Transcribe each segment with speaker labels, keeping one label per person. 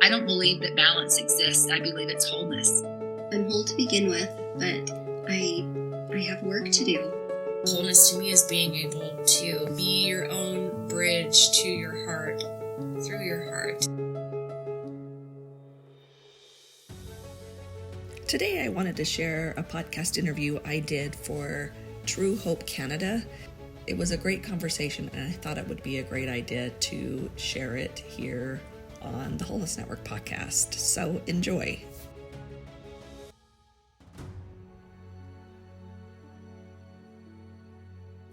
Speaker 1: I don't believe that balance exists. I believe it's wholeness.
Speaker 2: I'm whole to begin with, but I have work to do.
Speaker 3: Wholeness to me is being able to be your own bridge to your heart, through your heart.
Speaker 4: Today I wanted to share a podcast interview I did for True Hope Canada. It was a great conversation, and I thought it would be a great idea to share it here on the Wholeness Network podcast. So enjoy.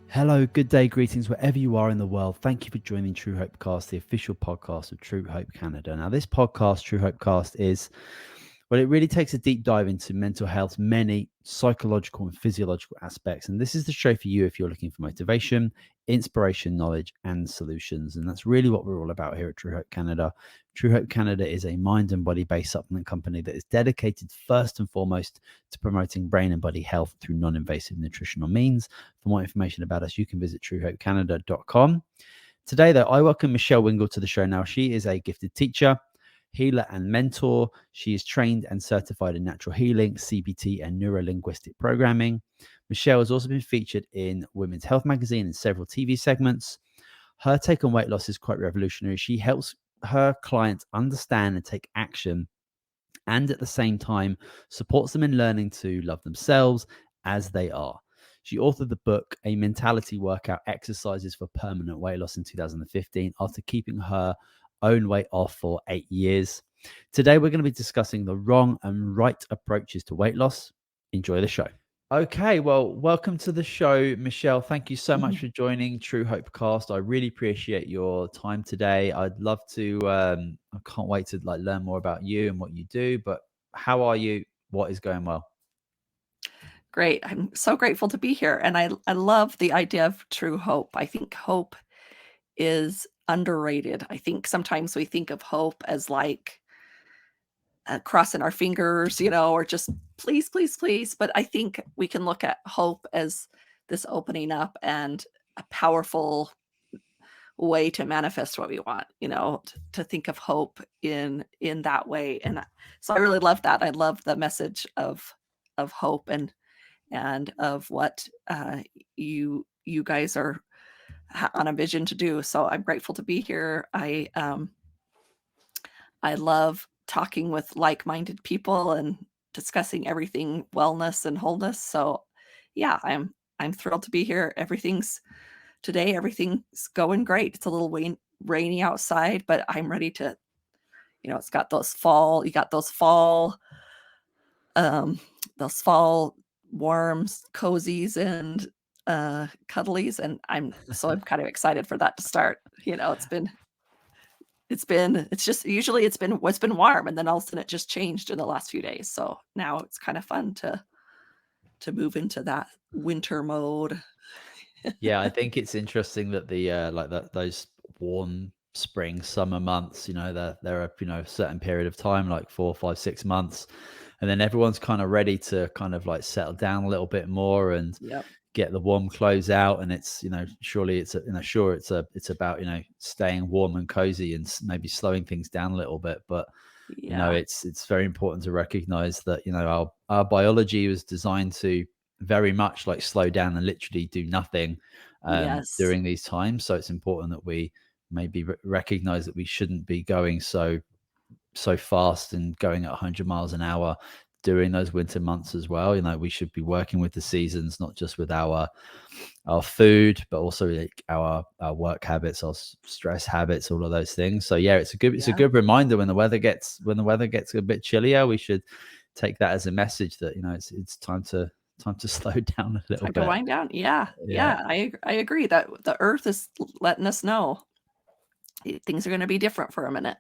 Speaker 5: Hello, good day, greetings wherever you are in the world. Thank you for joining True Hope Cast, the official podcast of True Hope Canada. Now, this podcast, True Hope Cast, it really takes a deep dive into mental health's many psychological and physiological aspects. And this is the show for you if you're looking for motivation, inspiration, knowledge, and solutions. And that's really what we're all about here at True Hope Canada. True Hope Canada is a mind and body-based supplement company that is dedicated first and foremost to promoting brain and body health through non-invasive nutritional means. For more information about us, you can visit truehopecanada.com. Today, though, I welcome Michelle Wingle to the show. Now, she is a gifted teacher, healer, and mentor. She is trained and certified in natural healing, CBT, and neuro-linguistic programming. Michelle has also been featured in Women's Health magazine and several TV segments. Her take on weight loss is quite revolutionary. She helps her clients understand and take action, and at the same time supports them in learning to love themselves as they are. She authored the book, A Mentality Workout Exercises for Permanent Weight Loss, in 2015 after keeping her own weight off for 8 years. Today, we're going to be discussing the wrong and right approaches to weight loss. Enjoy the show. Okay, well, welcome to the show, Michelle. Thank you so much for joining True Hope Cast. I really appreciate your time today. I'd love to, I can't wait to learn more about you and what you do, but how are you? What is going well?
Speaker 4: Great. I'm so grateful to be here. And I love the idea of true hope. I think hope is underrated. I think sometimes we think of hope as like crossing our fingers, or just please, please, please. But I think we can look at hope as this opening up and a powerful way to manifest what we want, to think of hope in that way. And so I really love that. I love the message of hope and of what you guys are on a vision to do. So I'm grateful to be here. I love talking with like-minded people and discussing everything wellness and wholeness. So yeah, I'm thrilled to be here. Everything's going great. It's a little rainy outside, but I'm ready to, it's got those fall warms, cozies, and cuddlies, and I'm kind of excited for that to start. It's been warm, and then all of a sudden it just changed in the last few days. So now it's kind of fun to move into that winter mode.
Speaker 5: Yeah, I think it's interesting that those warm spring, summer months, they're a certain period of time, like 4, 5, 6 months, and then everyone's kind of ready to kind of settle down a little bit more and get the warm clothes out. And it's surely it's about staying warm and cozy and maybe slowing things down a little bit. But it's very important to recognize that our biology was designed to very much slow down and literally do nothing during these times. So it's important that we maybe recognize that we shouldn't be going so fast and going at 100 miles an hour during those winter months as well. We should be working with the seasons, not just with our food, but also our work habits, our stress habits, all of those things. So yeah, it's a good reminder when the weather gets a bit chillier. We should take that as a message that it's time to slow down a little bit.
Speaker 4: To wind down. Yeah. I agree that the earth is letting us know things are going to be different for a minute.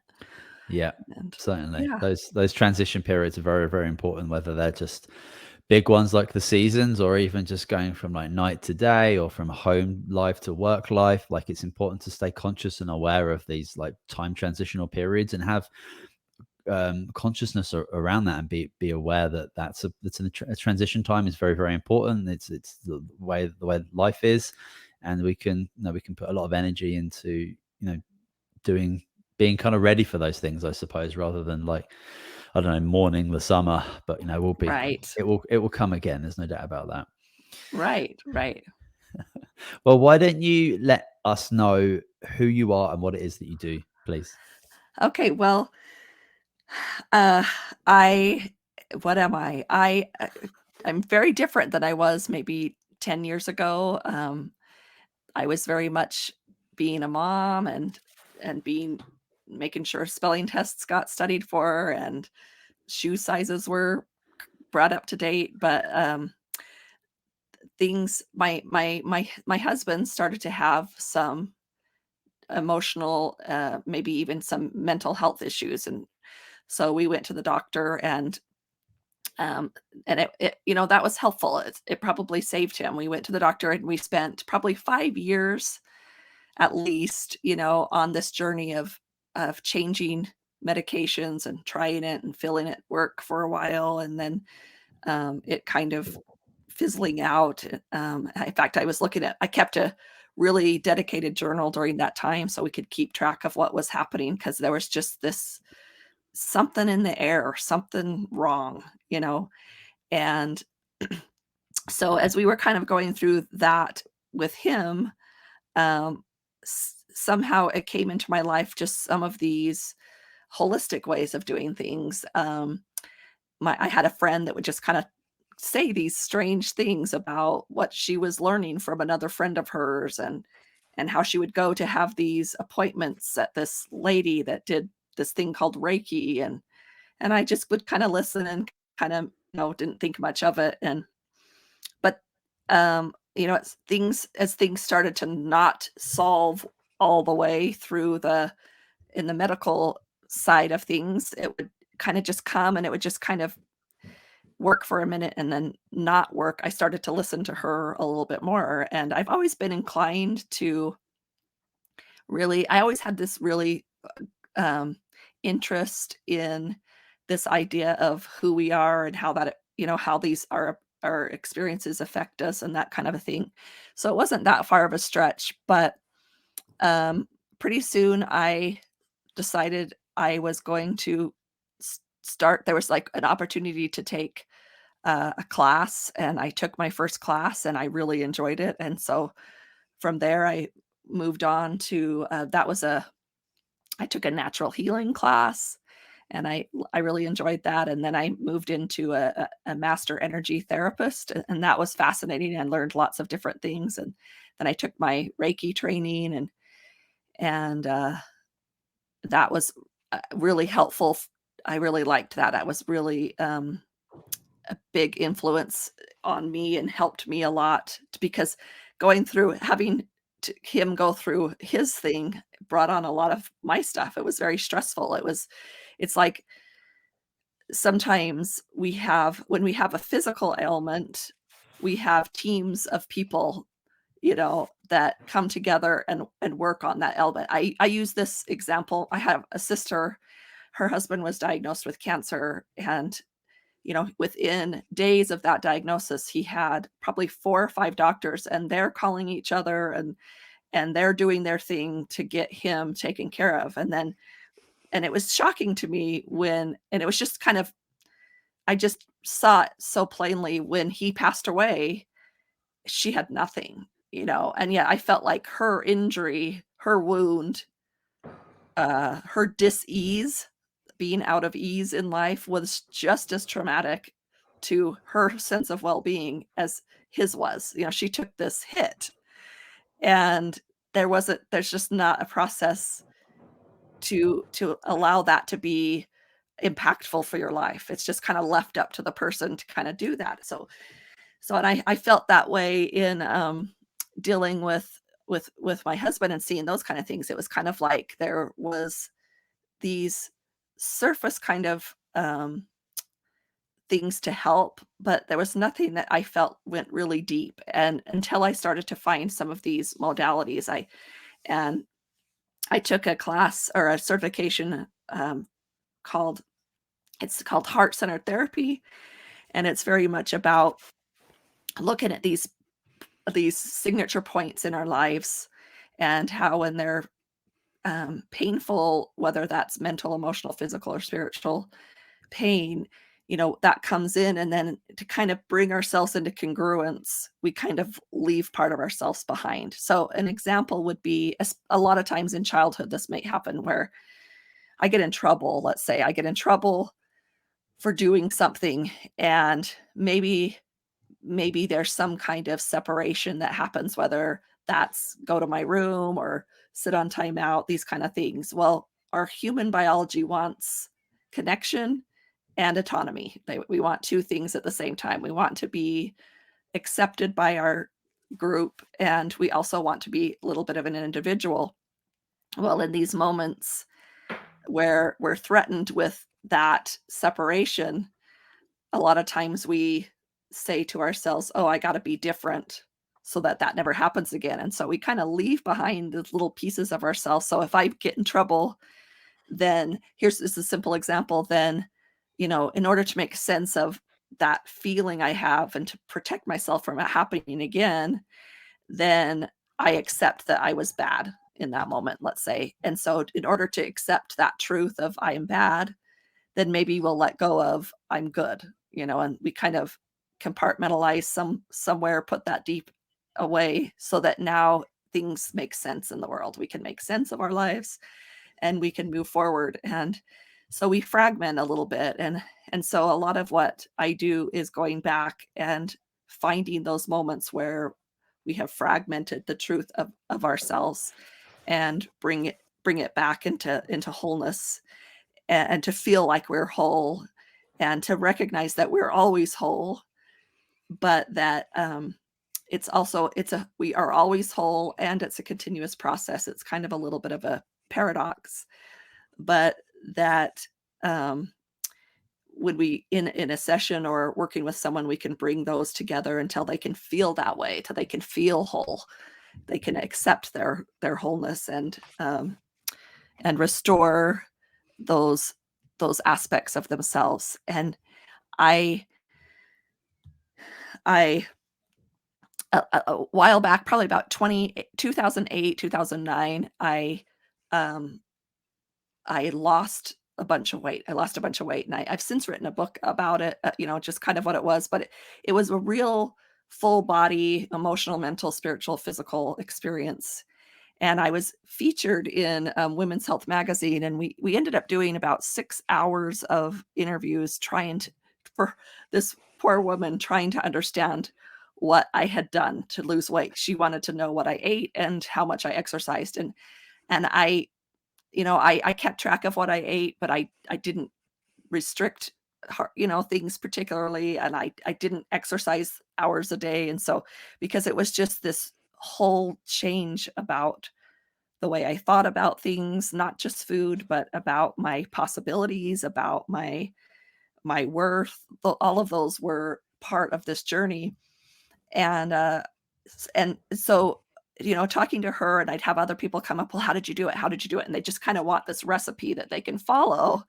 Speaker 5: Yeah, certainly. Yeah. Those transition periods are very, very important, whether they're just big ones like the seasons or even just going from night to day or from home life to work life. It's important to stay conscious and aware of these time transitional periods and have consciousness around that and be aware that that's a transition time is very, very important. It's the way life is, and we can put a lot of energy into being kind of ready for those things, I suppose, rather than like, I don't know, mourning the summer, but we'll be
Speaker 4: Right.
Speaker 5: it will come again. There's no doubt about that.
Speaker 4: Right. Right.
Speaker 5: Well, why don't you let us know who you are and what it is that you do, please?
Speaker 4: Okay. Well, what am I? I'm very different than I was maybe 10 years ago. I was very much being a mom and making sure spelling tests got studied for and shoe sizes were brought up to date. But things, my husband started to have some emotional, maybe even some mental health issues, and so we went to the doctor, um, and that was helpful. It probably saved him. We went to the doctor and we spent probably 5 years at least, on this journey of changing medications and trying it and feeling it work for a while, and then it kind of fizzling out. In fact, I kept a really dedicated journal during that time so we could keep track of what was happening because there was just this something in the air, something wrong, and so as we were kind of going through that with him, um, somehow it came into my life just some of these holistic ways of doing things. I had a friend that would just kind of say these strange things about what she was learning from another friend of hers, and how she would go to have these appointments at this lady that did this thing called Reiki, and I just would kind of listen and kind of didn't think much of it. But as things started to not solve all the way through in the medical side of things, it would kind of just come and it would just kind of work for a minute and then not work. I started to listen to her a little bit more, and I've always been inclined to I always had this really um, interest in this idea of who we are and how that how these our experiences affect us and that kind of a thing. So it wasn't that far of a stretch, but pretty soon I decided I was going to start. There was like an opportunity to take a class, and I took my first class and I really enjoyed it. And so from there, I moved on to I took a natural healing class, and I really enjoyed that. And then I moved into a master energy therapist, and that was fascinating and learned lots of different things. And then I took my Reiki training, and that was really helpful. I really liked that. That was really a big influence on me and helped me a lot because going through having him go through his thing brought on a lot of my stuff. It was very stressful. It's like sometimes when we have a physical ailment, we have teams of people, that come together and work on that ailment. I use this example. I have a sister, her husband was diagnosed with cancer, and within days of that diagnosis, he had probably 4 or 5 doctors, and they're calling each other, and they're doing their thing to get him taken care of. And it was shocking to me and it was just kind of, I just saw it so plainly when he passed away, she had nothing, and yet I felt like her injury, her wound, her dis-ease, being out of ease in life was just as traumatic to her sense of well-being as his was. She took this hit, and there's just not a process to allow that to be impactful for your life. It's just kind of left up to the person to kind of do that. And I felt that way in dealing with my husband and seeing those kind of things. It was kind of like there was these surface kind of things to help, but there was nothing that I felt went really deep. And until I started to find some of these modalities, and I took a class or a certification called heart centered therapy, and it's very much about looking at these signature points in our lives and how when they're painful, whether that's mental, emotional, physical, or spiritual pain, that comes in, and then to kind of bring ourselves into congruence, we kind of leave part of ourselves behind. So an example would be a lot of times in childhood, this may happen where I get in trouble. Let's say I get in trouble for doing something, and maybe there's some kind of separation that happens, whether that's go to my room or sit on timeout, these kind of things. Well, our human biology wants connection and autonomy. We want two things at the same time. We want to be accepted by our group, and we also want to be a little bit of an individual. Well, in these moments where we're threatened with that separation, a lot of times we say to ourselves, "Oh, I got to be different so that that never happens again." And so we kind of leave behind the little pieces of ourselves. So if I get in trouble, then here's this a simple example. Then, in order to make sense of that feeling I have and to protect myself from it happening again, then I accept that I was bad in that moment, let's say. And so in order to accept that truth of I am bad, then maybe we'll let go of I'm good, and we kind of compartmentalize somewhere, put that deep away so that now things make sense in the world. We can make sense of our lives and we can move forward. And so we fragment a little bit. And so a lot of what I do is going back and finding those moments where we have fragmented the truth of ourselves and bring it back into wholeness, and to feel like we're whole, and to recognize that we're always whole, but that it's also we are always whole, and it's a continuous process. It's kind of a little bit of a paradox, but that when we in a session or working with someone, we can bring those together until they can feel that way, till they can feel whole, they can accept their wholeness, and restore those aspects of themselves. And I a while back, probably about 2008, 2009, I lost a bunch of weight. I lost a bunch of weight, and I've since written a book about it, just kind of what it was, but it was a real full body, emotional, mental, spiritual, physical experience. And I was featured in Women's Health magazine, and we ended up doing about 6 hours of interviews for this poor woman, trying to understand what I had done to lose weight. She wanted to know what I ate and how much I exercised, and I I kept track of what I ate, but I didn't restrict things particularly, and I didn't exercise hours a day. And so because it was just this whole change about the way I thought about things, not just food, but about my possibilities, about my worth. All of those were part of this journey. And and so talking to her, and I'd have other people come up, well, how did you do it? How did you do it? And they just kind of want this recipe that they can follow.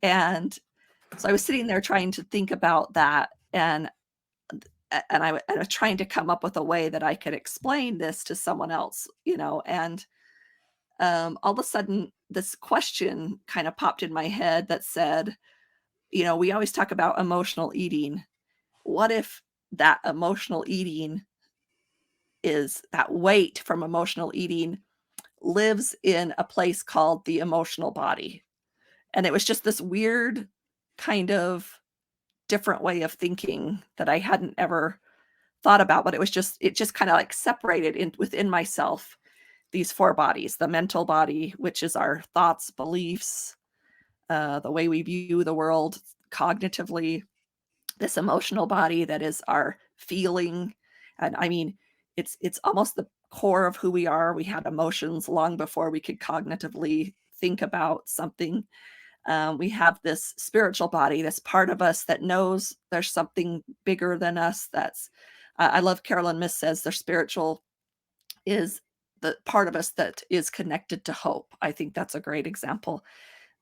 Speaker 4: And so I was sitting there trying to think about that, and I was trying to come up with a way that I could explain this to someone else, and all of a sudden this question kind of popped in my head that said, we always talk about emotional eating. What if that emotional eating is that weight from emotional eating lives in a place called the emotional body? And it was just this weird kind of different way of thinking that I hadn't ever thought about, but it just kind of like separated within myself these four bodies: the mental body, which is our thoughts, beliefs, the way we view the world cognitively; this emotional body that is our feeling. And I mean, it's almost the core of who we are. We had emotions long before we could cognitively think about something. We have this spiritual body, this part of us that knows there's something bigger than us. I love Carolyn Miss says their spiritual is the part of us that is connected to hope. I think that's a great example.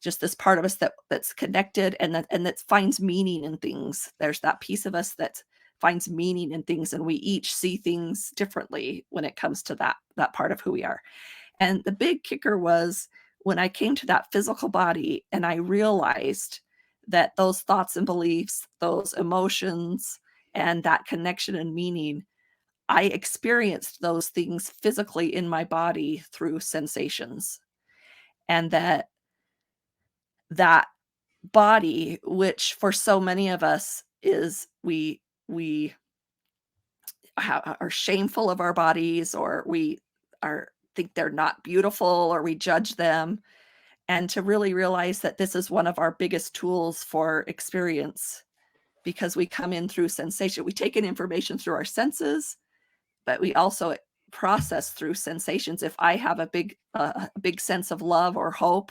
Speaker 4: Just this part of us that's connected, and that finds meaning in things. There's that piece of us that finds meaning in things, and we each see things differently when it comes to that part of who we are. And the big kicker was when I came to that physical body and I realized that those thoughts and beliefs, those emotions, and that connection and meaning, I experienced those things physically in my body through sensations. And that body, which for so many of us is we are shameful of our bodies, or we are think they're not beautiful, or we judge them, and to really realize that this is one of our biggest tools for experience, because we come in through sensation. We take in information through our senses, but we also process through sensations. If I have a big sense of love or hope,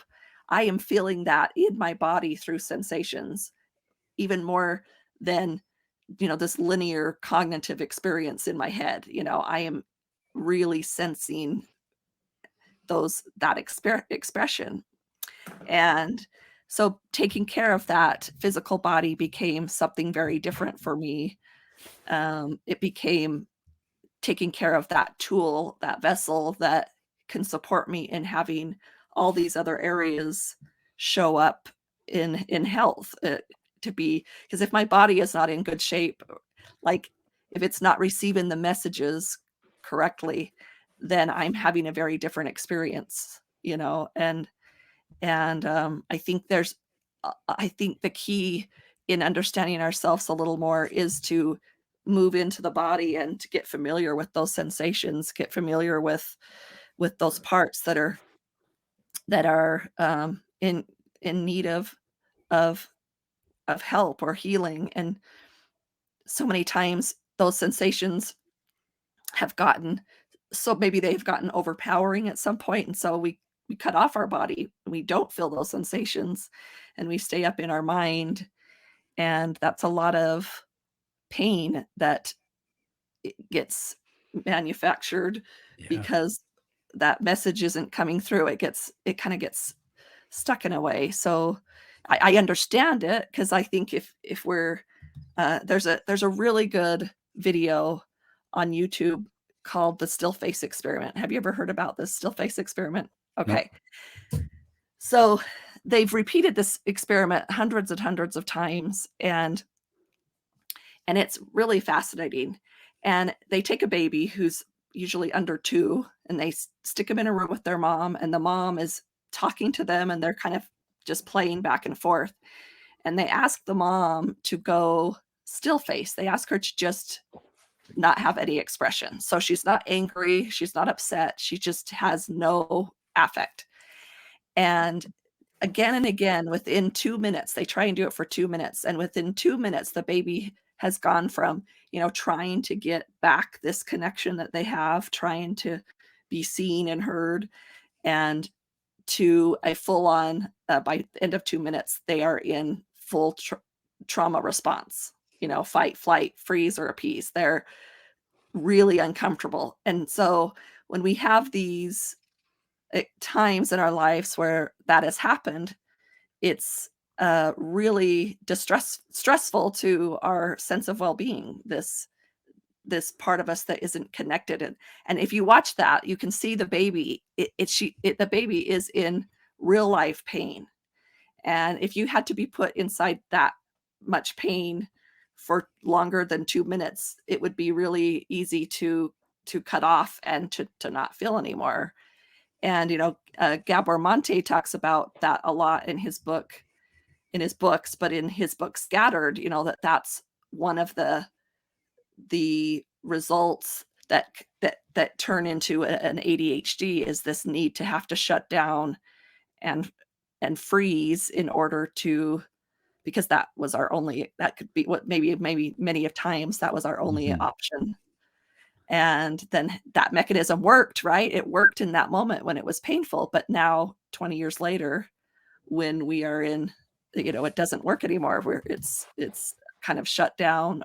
Speaker 4: I am feeling that in my body through sensations, even more than, this linear cognitive experience in my head. I am really sensing that expression. And so taking care of that physical body became something very different for me. It became taking care of that tool, that vessel that can support me in having all these other areas show up in health, to be, because if my body is not in good shape, like if it's not receiving the messages correctly, then I'm having a very different experience, and I think the key in understanding ourselves a little more is to move into the body and to get familiar with those sensations, get familiar with those parts that are in need of of help or healing. And so many times those sensations have gotten maybe they've gotten overpowering at some point, and so we cut off our body, we don't feel those sensations, and we stay up in our mind, and that's a lot of pain that it gets manufactured
Speaker 5: Yeah.
Speaker 4: because that message isn't coming through. It kind of gets stuck in a way. So I understand it, because I think if we're there's a really good video on YouTube called the still face experiment. Have you ever heard about this still face experiment?
Speaker 5: Nope.
Speaker 4: Okay. So they've repeated this experiment hundreds and hundreds of times, and it's really fascinating. And they take a baby who's usually under 2, and they stick them in a room with their mom, and the mom is talking to them, and they're kind of just playing back and forth. And they ask the mom to go still face. They ask her to just not have any expression. So she's not angry, she's not upset, she just has no affect. And again, within 2 minutes, they try and do it for 2 minutes, and within 2 minutes, the baby has gone from, trying to get back this connection that they have, trying to be seen and heard, and to a full-on, by the end of 2 minutes, they are in full trauma response, fight, flight, freeze, or appease. They're really uncomfortable. And so when we have these times in our lives where that has happened, it's really stressful to our sense of well-being, this part of us that isn't connected. And if you watch that, you can see the baby, the baby is in real life pain. And if you had to be put inside that much pain for longer than 2 minutes, it would be really easy to cut off and to not feel anymore. And Gabor Mate talks about that a lot in his books, but in his book Scattered, that's one of the results that turn into an ADHD, is this need to have to shut down and freeze in order to, because that could be what maybe many of times that was our only
Speaker 5: Mhm.
Speaker 4: option. And then that mechanism worked, right? It worked in that moment when it was painful, but now 20 years later, when we are in, it doesn't work anymore, where it's kind of shut down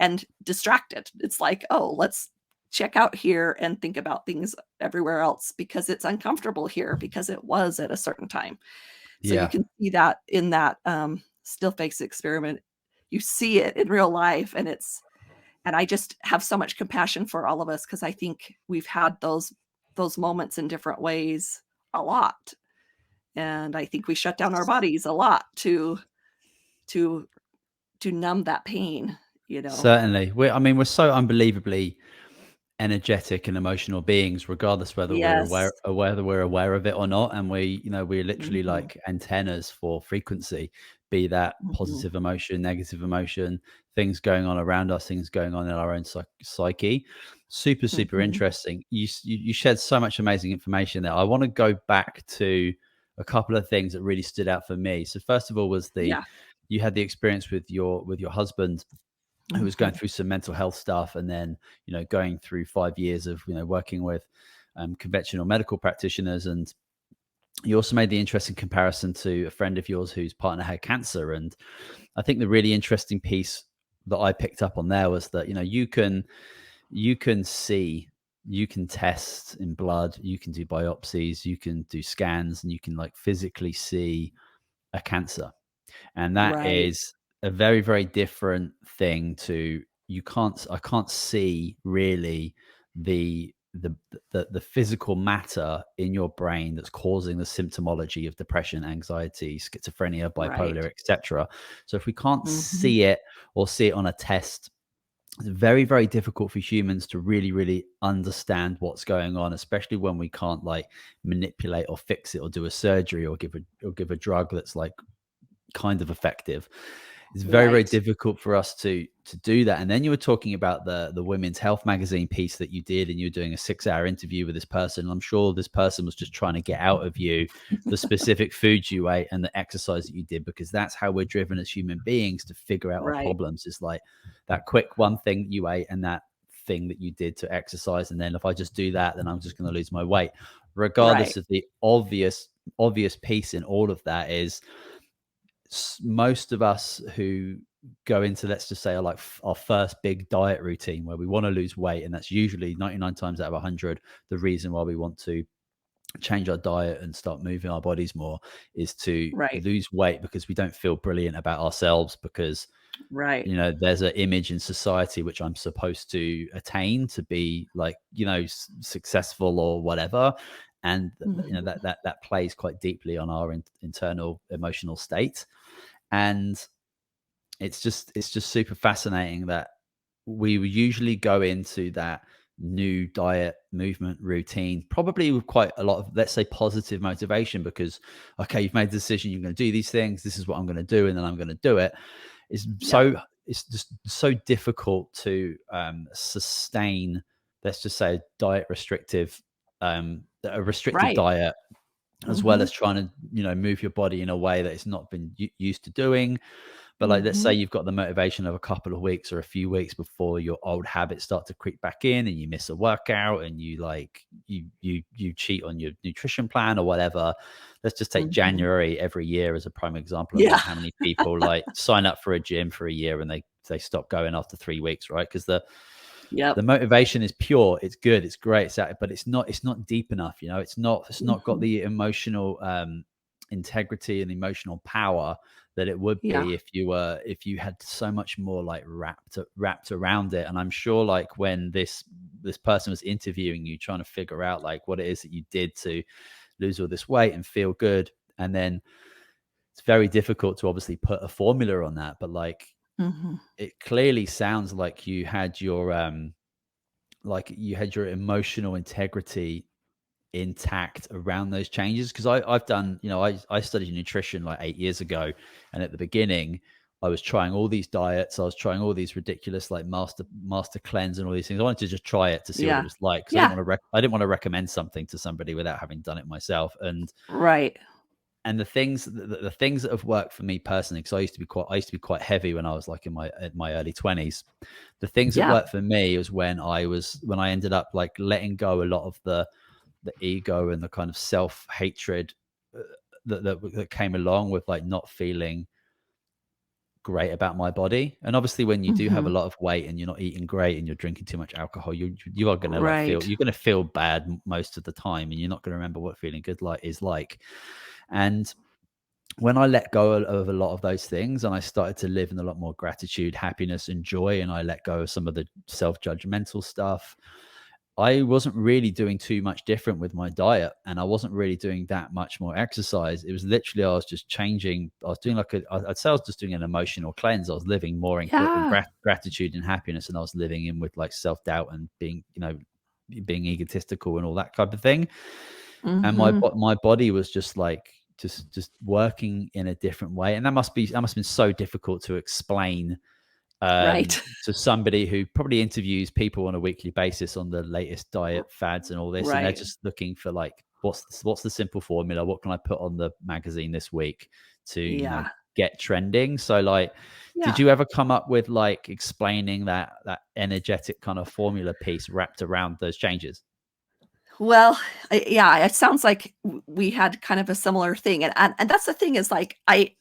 Speaker 4: and distracted. It's like, oh, let's check out here and think about things everywhere else, because it's uncomfortable here because it was at a certain time. So you
Speaker 5: Yeah.
Speaker 4: can see that in that still face experiment. You see it in real life, and I just have so much compassion for all of us, because I think we've had those those moments in different ways a lot. And I think we shut down our bodies a lot to numb that pain, you know.
Speaker 5: Certainly. We're so unbelievably energetic and emotional beings, regardless whether we're
Speaker 4: Yes.
Speaker 5: whether we're aware of it or not. And we're literally
Speaker 4: Mhm.
Speaker 5: like antennas for frequency, be that
Speaker 4: Mhm.
Speaker 5: positive emotion, negative emotion, things going on around us, things going on in our own psyche. Super, super
Speaker 4: Mhm.
Speaker 5: interesting. You shared so much amazing information there. I want to go back to a couple of things that really stood out for me. So first of all was
Speaker 4: Yeah.
Speaker 5: you had the experience with your husband, who was going
Speaker 4: Mhm.
Speaker 5: through some mental health stuff, and then going through 5 years of working with conventional medical practitioners. And you also made the interesting comparison to a friend of yours whose partner had cancer. And I think the really interesting piece that I picked up on there was that you can see, you can test in blood, you can do biopsies, you can do scans, and you can like physically see a cancer. And that
Speaker 4: Right.
Speaker 5: is a very, very different thing to, I can't see really the the physical matter in your brain that's causing the symptomology of depression, anxiety, schizophrenia, bipolar,
Speaker 4: Right.
Speaker 5: etc. So if we can't
Speaker 4: Mhm.
Speaker 5: see it or see it on a test, it's very, very difficult for humans to really, really understand what's going on, especially when we can't like manipulate or fix it or do a surgery or give a drug that's like kind of effective. It's very, very
Speaker 4: Right.
Speaker 5: difficult for us to do that. And then you were talking about the Women's Health magazine piece that you did, and you were doing a 6-hour interview with this person. I'm sure this person was just trying to get out of you the specific foods you ate and the exercise that you did, because that's how we're driven as human beings to figure out our
Speaker 4: Right.
Speaker 5: problems. It's like that quick one thing you ate and that thing that you did to exercise, and then if I just do that, then I'm just going to lose my weight.
Speaker 4: Right.
Speaker 5: Regardless of the obvious piece in all of that is, most of us who go into, let's just say, our first big diet routine where we want to lose weight, and that's usually 99 times out of 100 the reason why we want to change our diet and start moving our bodies more, is to
Speaker 4: Right.
Speaker 5: lose weight because we don't feel brilliant about ourselves, because
Speaker 4: Right.
Speaker 5: there's an image in society which I'm supposed to attain to be like, successful or whatever. And
Speaker 4: Mhm.
Speaker 5: that plays quite deeply on our internal emotional state. And it's just super fascinating that we would usually go into that new diet movement routine probably with quite a lot of, let's say, positive motivation, because okay, you've made the decision, you're going to do these things, this is what I'm going to do, and then I'm going to do it. it's
Speaker 4: Yep.
Speaker 5: so it's just so difficult to sustain, let's just say, a restrictive
Speaker 4: Right.
Speaker 5: diet, as well
Speaker 4: Mhm.
Speaker 5: as trying to move your body in a way that it's not been used to doing. But like, let's say
Speaker 4: Mhm.
Speaker 5: you've got the motivation of a couple of weeks or a few weeks before your old habits start to creep back in, and you miss a workout, and you cheat on your nutrition plan or whatever. Let's just take
Speaker 4: Mhm.
Speaker 5: January every year as a prime example, and
Speaker 4: Yeah.
Speaker 5: think how many people like sign up for a gym for a year and they stop going after 3 weeks, right? Because the
Speaker 4: Yep.
Speaker 5: motivation is pure, it's good, it's great, but it's not deep enough. It's not got
Speaker 4: Mhm.
Speaker 5: the emotional integrity and emotional power that it would
Speaker 4: Yeah.
Speaker 5: be if you had so much more like wrapped around it. And I'm sure, like, when this person was interviewing you, trying to figure out like what it is that you did to lose all this weight and feel good, and then it's very difficult to obviously put a formula on that, but like,
Speaker 4: Mhm.
Speaker 5: it clearly sounds like you had your emotional integrity intact around those changes. Because I've done, I studied nutrition like 8 years ago, and at the beginning I was trying all these diets, I was trying all these ridiculous like master cleanse and all these things. I wanted to just try it to see what it
Speaker 4: Yeah.
Speaker 5: was like, because
Speaker 4: Yeah.
Speaker 5: I didn't want to recommend something to somebody without having done it myself.
Speaker 4: Right.
Speaker 5: And the things that have worked for me personally, because I used to be quite heavy when I was like in my early 20s. The things that
Speaker 4: Yeah.
Speaker 5: worked for me was when I ended up like letting go a lot of the ego and the kind of self hatred that came along with like not feeling great about my body. And obviously, when you do have a
Speaker 4: Mhm.
Speaker 5: lot of weight and you're not eating great and you're drinking too much alcohol, you are going to like
Speaker 4: Right.
Speaker 5: you're going to feel bad most of the time, and you're not going to remember what feeling good like is like. And when I let go of a lot of those things, and I started to live in a lot more gratitude, happiness, and joy, and I let go of some of the self-judgmental stuff, I wasn't really doing too much different with my diet, and I wasn't really doing that much more exercise. It was literally, I was just changing. I was doing I'd say I was just doing an emotional cleanse. I was living more in
Speaker 4: Yeah.
Speaker 5: gratitude and happiness, and I was living in with like self-doubt and being, being egotistical and all that kind of thing. And
Speaker 4: Hmm.
Speaker 5: my body was just like, just working in a different way. And that must have been so difficult to explain
Speaker 4: Right.
Speaker 5: to somebody who probably interviews people on a weekly basis on the latest diet fads and all this, and they're
Speaker 4: Right.
Speaker 5: just looking for like, what's the simple formula? What can I put on the magazine this week to,
Speaker 4: Yeah.
Speaker 5: get trending? So like, did
Speaker 4: Yeah.
Speaker 5: you ever come up with like explaining that energetic kind of formula piece wrapped around those changes?
Speaker 4: Well, yeah, it sounds like we had kind of a similar thing, and that's the thing is like I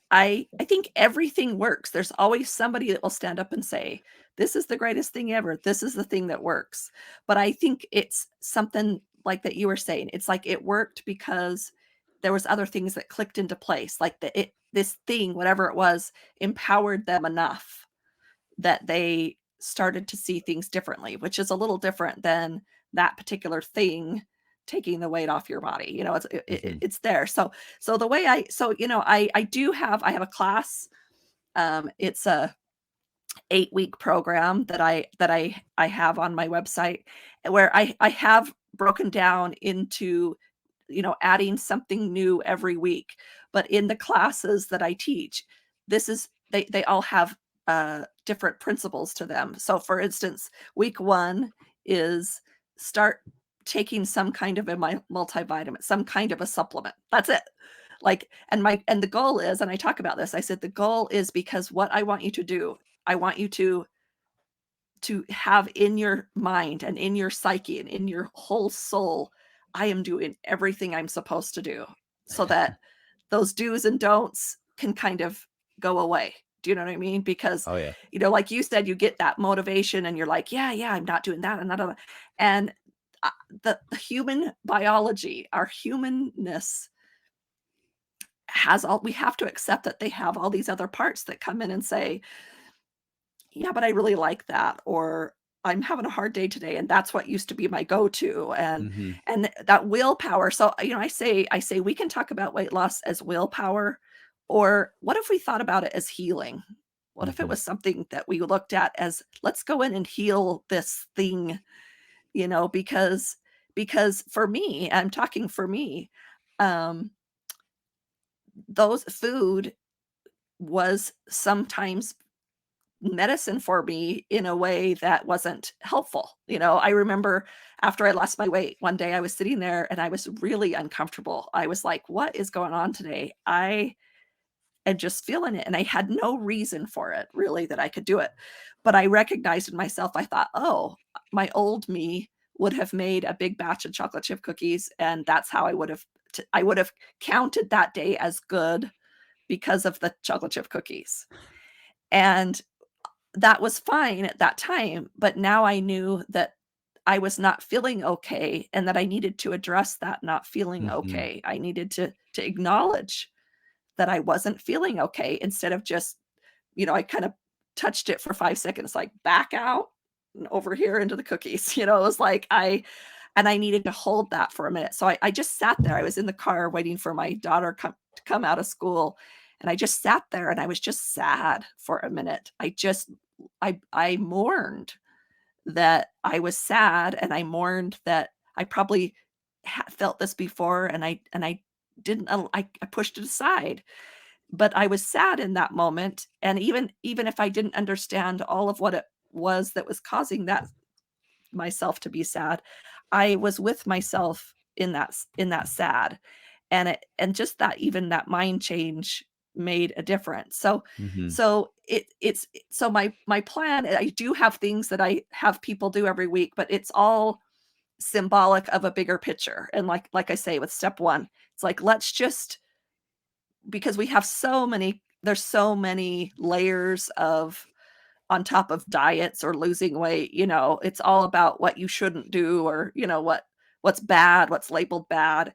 Speaker 4: think everything works. There's always somebody that will stand up and say, "This is the greatest thing ever. This is the thing that works." But I think it's something like that you were saying. It's like it worked because there was other things that clicked into place. Like this thing, whatever it was, empowered them enough that they started to see things differently, which is a little different than that particular thing taking the weight off your body.
Speaker 5: Hmm.
Speaker 4: It's there. So the way I have a class. It's a 8-week program that I have on my website where I have broken down into, adding something new every week. But in the classes that I teach, they all have different principles to them. So for instance, week 1 is start taking some kind of a multivitamin, some kind of a supplement. That's it. Like, and the goal is, and I talk about this, I said the goal is because what I want you to do, I want you to have in your mind and in your psyche and in your whole soul, I am doing everything I'm supposed to do, so that those do's and don'ts can kind of go away. Do you know what I mean? Because,
Speaker 5: Oh yeah.
Speaker 4: like you said, you get that motivation and you're like, yeah, yeah, I'm not doing that. I'm not doing that. And uh, the human biology, our humanness we have to accept that they have all these other parts that come in and say, yeah, but I really like that, or I'm having a hard day today, and that's what used to be my go-to,
Speaker 5: Hmm.
Speaker 4: and that willpower. So, I say we can talk about weight loss as willpower, or what if we thought about it as healing? What if it
Speaker 5: Hmm.
Speaker 4: was something that we looked at as, let's go in and heal this thing, because for me, I'm talking for me, um, those food was sometimes medicine for me in a way that wasn't helpful. I remember after I lost my weight, one day I was sitting there and I was really uncomfortable. I was like, what is going on today? I am just feeling it. And I had no reason for it really that I could do it. But I recognized in myself, I thought, oh, my old me would have made a big batch of chocolate chip cookies. And that's how I would have counted that day as good because of the chocolate chip cookies. And that was fine at that time, but now I knew that I was not feeling okay and that I needed to address that not feeling
Speaker 5: Hmm.
Speaker 4: okay. I needed to acknowledge that I wasn't feeling okay instead of just, I kind of touched it for 5 seconds, like back out and over here into the cookies. It was like I needed to hold that for a minute. So I just sat there. I was in the car waiting for my daughter to come out of school. And I just sat there and I was just sad for a minute. I mourned that I was sad, and I mourned that I probably felt this before, and I didn't I pushed it aside. But I was sad in that moment, and even if I didn't understand all of what it was that was causing that myself to be sad, I was with myself in that sad. And just that, even that mind change made a difference. So
Speaker 5: Hmm.
Speaker 4: so it's so my plan, I do have things that I have people do every week, but it's all symbolic of a bigger picture. And like I say with step 1, it's like, let's just, because we have there's so many layers of, on top of diets or losing weight, it's all about what you shouldn't do, or what's bad, what's labeled bad.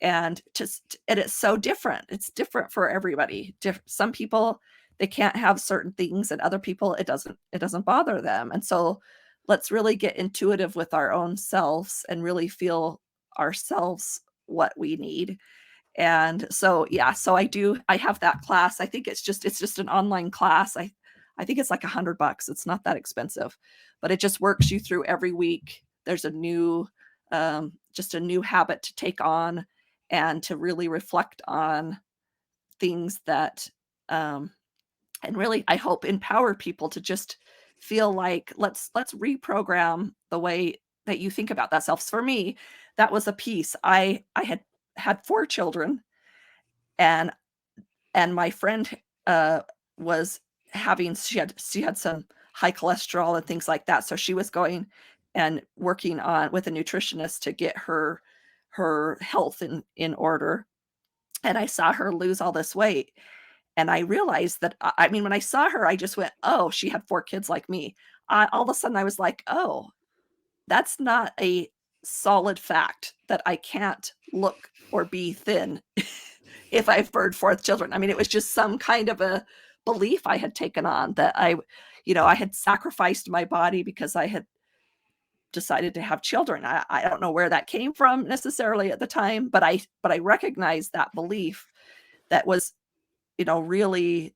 Speaker 4: And it's so different. It's different for everybody. Some people, they can't have certain things, and other people it doesn't bother them. And so let's really get intuitive with our own selves and really feel ourselves what we need. And so, yeah, so I have that class. I think it's just an online class. I think it's like $100. It's not that expensive, but it just works you through every week. There's a new, just a new habit to take on and to really reflect on things that, and really, I hope empower people to just feel like let's reprogram the way that you think about that self. For me, that was a piece. I had 4 children, and my friend was having she had some high cholesterol and things like that, so she was going and working on with a nutritionist to get her health in order. And I saw her lose all this weight, and I realized that, I mean, when I saw her, I just went, oh, she had 4 kids like me. All of a sudden I was like, oh, that's not a solid fact that I can't look or be thin if I've birthed 4 children. I mean, it was just some kind of a belief I had taken on that I had sacrificed my body because I had decided to have children. I don't know where that came from necessarily at the time, but I recognized that belief that was, really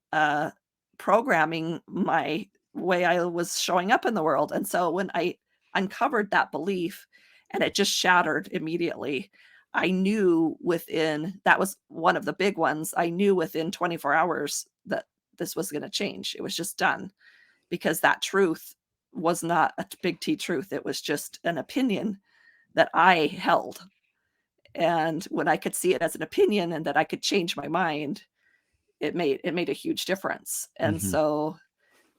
Speaker 4: programming my way I was showing up in the world. And so when I uncovered that belief and it just shattered immediately, I knew that was one of the big ones. I knew within 24 hours that this was going to change. It was just done, because that truth was not a big T truth. It was just an opinion that I held. And when I could see it as an opinion and that I could change my mind, it made a huge difference. And so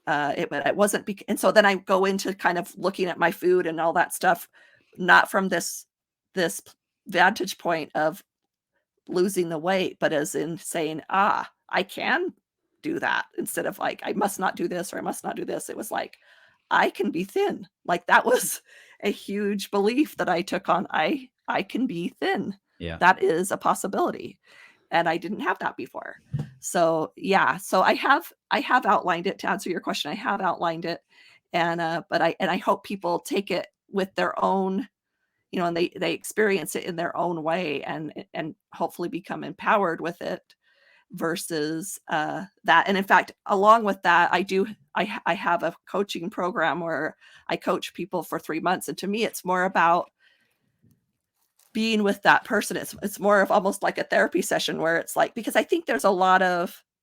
Speaker 4: it wasn't, and so then I go into kind of looking at my food and all that stuff, not from this vantage point of losing the weight, but as in saying, I can do that, instead of like, I must not do this or I must not do this. It was like, I can be thin. Like, that was a huge belief that I took on. I can be thin.
Speaker 5: Yeah.
Speaker 4: That is a possibility. And I didn't have that before. So yeah, so I have outlined it. To answer your question, I have outlined it. And but I hope people take it with their own, and they experience it in their own way, and hopefully become empowered with it, versus that. And in fact, along with that, I have a coaching program where I coach people for 3 months. And to me, it's more about being with that person. It's more of almost like a therapy session, where it's like, because I think there's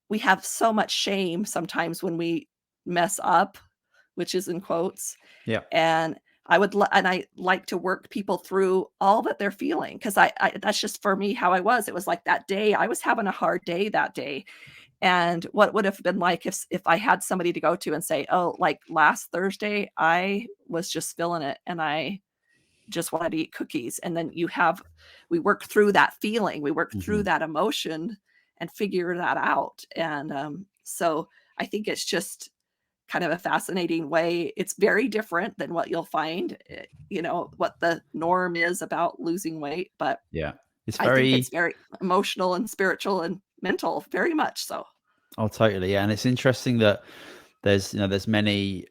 Speaker 4: we have so much shame sometimes when we mess up, which is in quotes.
Speaker 5: Yeah.
Speaker 4: And I like to work people through all that they're feeling. Cause I that's just for me how I was. It was like that day I was having a hard day that day. And what would have been like if I had somebody to go to and say, oh, like last Thursday, I was just feeling it and I just wanted to eat cookies. And then we work through that feeling, we work through that emotion and figure that out. And so I think it's just kind of a fascinating way. It's very different than what you'll find, what the norm is about losing weight. But
Speaker 5: yeah,
Speaker 4: I think it's very emotional and spiritual and mental, very much so.
Speaker 5: Oh, totally. Yeah. And it's interesting that there's many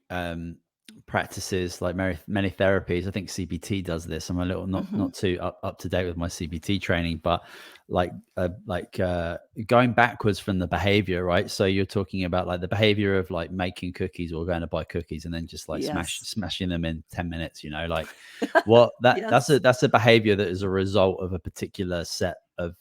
Speaker 5: practices, like many therapies. I think CBT does this. I'm a little not too up to date with my CBT training, but like going backwards from the behavior, right? So you're talking about like the behavior of like making cookies or going to buy cookies and then just like smashing them in 10 minutes, like what that's a behavior that is a result of a particular set of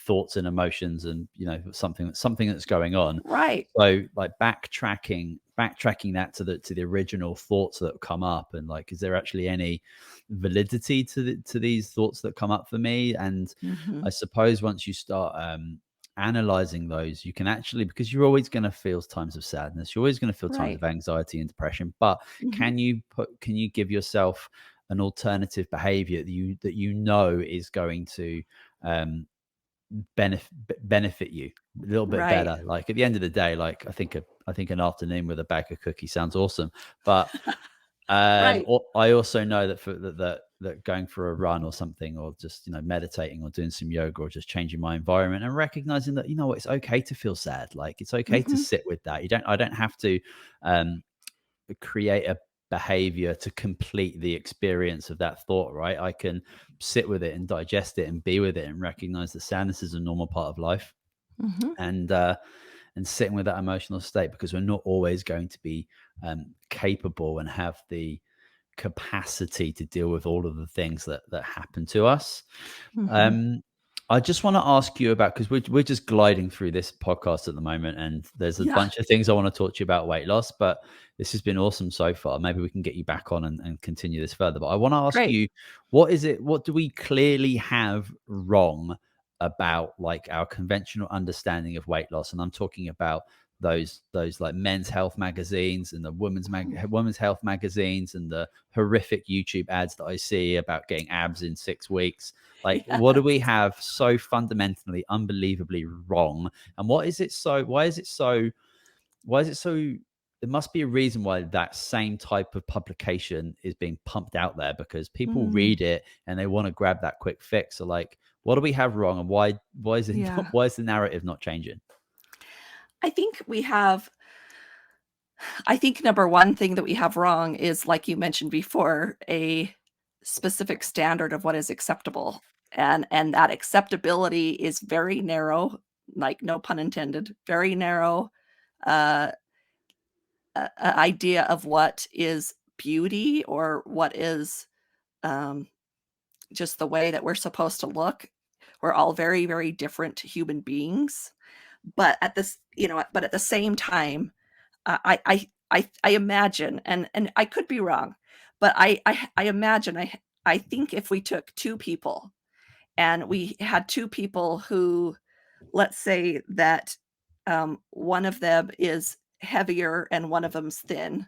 Speaker 5: thoughts and emotions, and something that's going on,
Speaker 4: right?
Speaker 5: So like backtracking that to the original thoughts that come up, and like, is there actually any validity to these thoughts that come up for me? And I suppose once you start analyzing those, you can actually, because you're always going to feel times of sadness, you're always going to feel times of anxiety and depression, but can you give yourself an alternative behavior that is going to benefit you a little bit better? Like at the end of the day, like I think an afternoon with a bag of cookies sounds awesome, but I also know that that going for a run or something, or just meditating or doing some yoga or just changing my environment and recognizing that it's okay to feel sad. Like it's okay to sit with that. I don't have to create behavior to complete the experience of that thought, right? I can sit with it and digest it and be with it and recognize that sadness is a normal part of life.
Speaker 4: Mm-hmm.
Speaker 5: And sitting with that emotional state, because we're not always going to be capable and have the capacity to deal with all of the things that happen to us.
Speaker 4: Mm-hmm.
Speaker 5: I just want to ask you about, because we're just gliding through this podcast at the moment, and there's a
Speaker 4: Yeah.
Speaker 5: bunch of things I want to talk to you about weight loss, but this has been awesome so far. Maybe we can get you back on and continue this further. But I want to ask
Speaker 4: Great.
Speaker 5: you, what do we clearly have wrong about like our conventional understanding of weight loss? And I'm talking about those like men's health magazines and the women's health magazines and the horrific YouTube ads that I see about getting abs in 6 weeks. Like, what do we
Speaker 4: Yes.
Speaker 5: have so fundamentally, unbelievably wrong? And why is it so? There must be a reason why that same type of publication is being pumped out there, because people
Speaker 4: Mm,
Speaker 5: read it and they want to grab that quick fix. So like, what do we have wrong, and why is it
Speaker 4: yeah.
Speaker 5: why is the narrative not changing?
Speaker 4: I think number one thing that we have wrong is, like you mentioned before, a specific standard of what is acceptable. And that acceptability is very narrow, like no pun intended, very narrow uh, idea of what is beauty or what is um, just the way that we're supposed to look. We're all very, very different human beings. But at the same time, I imagine, and I could be wrong, but I imagine I think if we took two people and we had two people who, let's say that one of them is heavier and one of them's thin,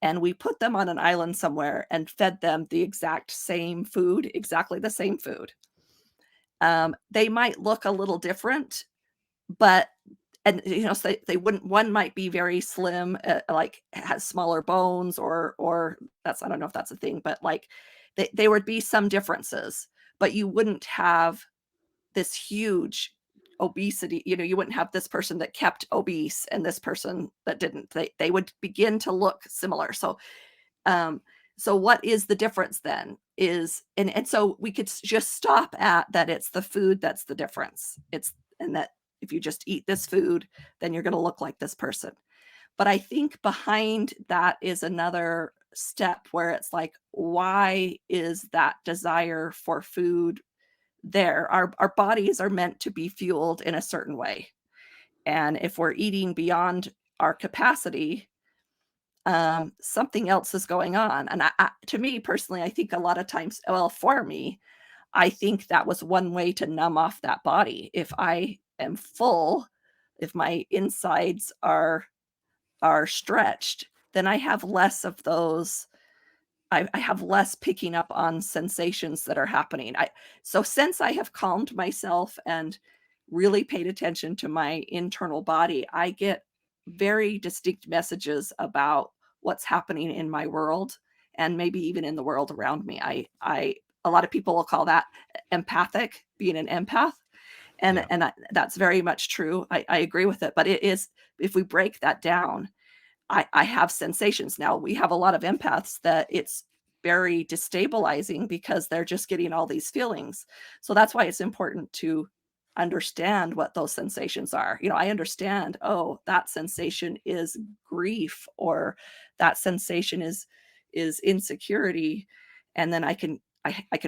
Speaker 4: and we put them on an island somewhere and fed them the exact same food, exactly the same food, they might look a little different, but so they wouldn't, one might be very slim, like has smaller bones, or that's, I don't know if that's a thing, but like there would be some differences, but you wouldn't have this huge obesity. You wouldn't have this person that kept obese and this person that didn't. They would begin to look similar. Um, so what is the difference then? And so we could just stop at that. It's the food that's the difference. And that if you just eat this food, then you're going to look like this person. But I think behind that is another step where it's like, why is that desire for food there? Our bodies are meant to be fueled in a certain way. And if we're eating beyond our capacity, something else is going on. And to me personally, I think a lot of times, well, for me, I think that was one way to numb off that body. If I am full, if my insides are stretched, then I have less of those. I have less picking up on sensations that are happening. So since I have calmed myself and really paid attention to my internal body, I get very distinct messages about what's happening in my world and maybe even in the world around me. A lot of people will call that empathic, being an empath.
Speaker 5: Yeah.
Speaker 4: And that's very much true. I agree with it. But it is, if we break that down, I have sensations. Now, we have a lot of empaths that it's very destabilizing because they're just getting all these feelings. So that's why it's important to understand what those sensations are. I understand, oh, that sensation is grief, or that sensation is insecurity. And then I can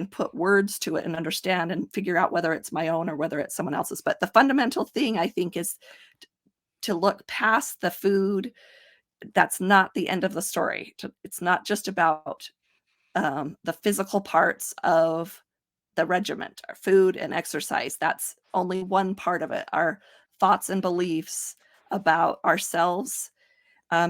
Speaker 4: put words to it and understand and figure out whether it's my own or whether it's someone else's. But the fundamental thing, I think, is to look past the food. That's not the end of the story. It's not just about the physical parts of the regiment, our food and exercise. That's only one part of it. Our thoughts and beliefs about ourselves.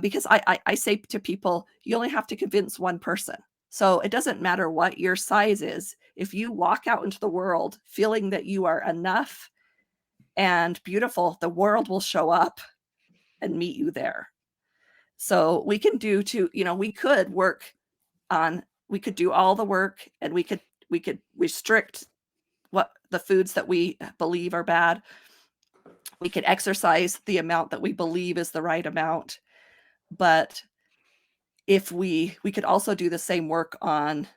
Speaker 4: Because I say to people, you only have to convince one person. So it doesn't matter what your size is. If you walk out into the world feeling that you are enough and beautiful, the world will show up and meet you there. So we can we could we could do all the work, and we could restrict what the foods that we believe are bad. We could exercise the amount that we believe is the right amount. But if we could also do the same work on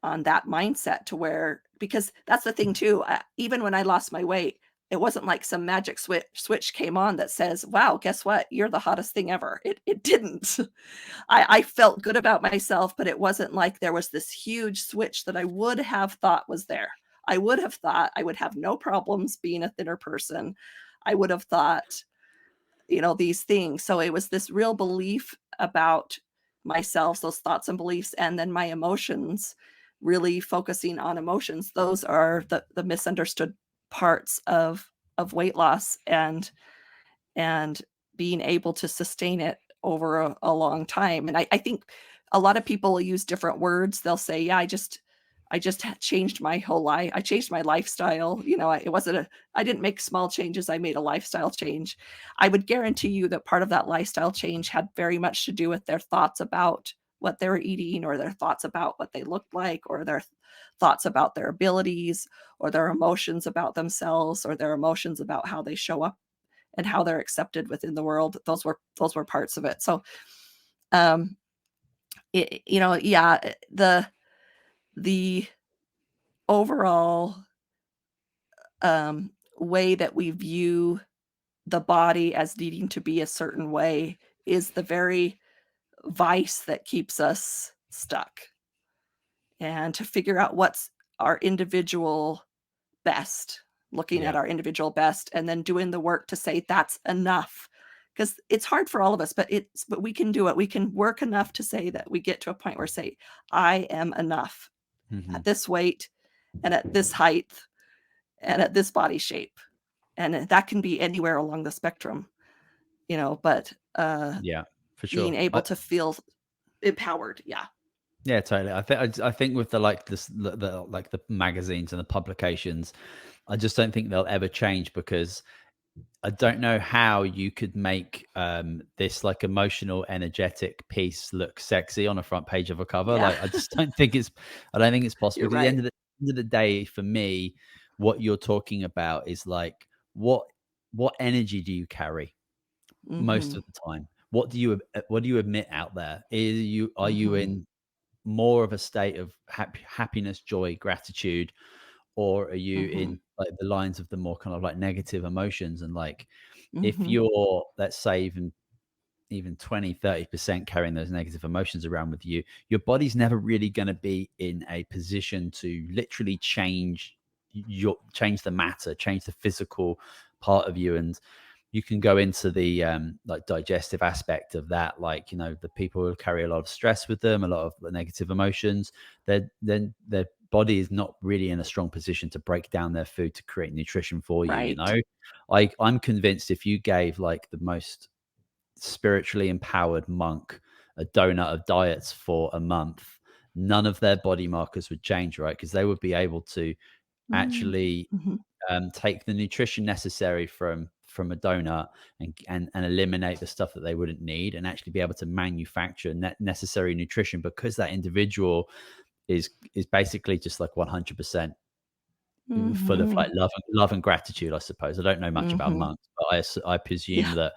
Speaker 4: that mindset, to where, because that's the thing too, even when I lost my weight, it wasn't like some magic switch came on that says, "Wow, guess what? You're the hottest thing ever." It didn't. I felt good about myself, but it wasn't like there was this huge switch that I would have thought was there. I would have thought I would have no problems being a thinner person. I would have thought, these things. So it was this real belief about myself, those thoughts and beliefs, and then my emotions, really focusing on emotions. Those are the misunderstood parts of weight loss, and being able to sustain it over a long time. And I think a lot of people use different words. They'll say, "Yeah, I just changed my whole life. I changed my lifestyle." It wasn't I didn't make small changes. I made a lifestyle change. I would guarantee you that part of that lifestyle change had very much to do with their thoughts about what they were eating, or their thoughts about what they looked like, or their thoughts about their abilities, or their emotions about themselves, or their emotions about how they show up and how they're accepted within the world. Those were parts of it. So, um, yeah, the overall way that we view the body as needing to be a certain way is the very vice that keeps us stuck. And to figure out what's our individual best, looking at
Speaker 5: Yeah.
Speaker 4: our individual best, and then doing the work to say that's enough. Because it's hard for all of us, but we can do it. We can work enough to say that we get to a point where, say, I am enough
Speaker 5: Hmm.
Speaker 4: at this weight, and at this height, and at this body shape. And that can be anywhere along the spectrum, but
Speaker 5: Yeah, for
Speaker 4: being
Speaker 5: sure.
Speaker 4: able to feel empowered. Yeah.
Speaker 5: Yeah, totally. I think with the like this the like the magazines and the publications, I just don't think they'll ever change, because I don't know how you could make this like emotional, energetic piece look sexy on a front page of a cover.
Speaker 4: Yeah.
Speaker 5: Like, I don't think it's possible.
Speaker 4: You're
Speaker 5: Because at the
Speaker 4: right.
Speaker 5: end of the day, for me, what you're talking about is like what energy do you carry most
Speaker 4: Mhm.
Speaker 5: of the time? What do you emit out there? Are you
Speaker 4: Mhm.
Speaker 5: in more of a state of happiness, joy, gratitude, or are you
Speaker 4: Mhm.
Speaker 5: in like the lines of the more kind of like negative emotions? And like, if
Speaker 4: Mhm.
Speaker 5: you're, let's say, even 20-30% carrying those negative emotions around with you, your body's never really going to be in a position to literally change the matter, change the physical part of you. And you can go into the like digestive aspect of that, like, the people who carry a lot of stress with them, a lot of negative emotions, then their body is not really in a strong position to break down their food to create nutrition for you.
Speaker 4: Right.
Speaker 5: I'm convinced if you gave like the most spiritually empowered monk a donut of diets for a month, none of their body markers would change, right? Because they would be able to
Speaker 4: Mm.
Speaker 5: actually
Speaker 4: Mhm.
Speaker 5: take the nutrition necessary from a donut, and eliminate the stuff that they wouldn't need, and actually be able to manufacture necessary nutrition, because that individual is basically just like 100% full of like
Speaker 4: Mhm.
Speaker 5: love and gratitude. I suppose I don't know much about
Speaker 4: Mhm.
Speaker 5: monks, but I presume
Speaker 4: Yeah.
Speaker 5: that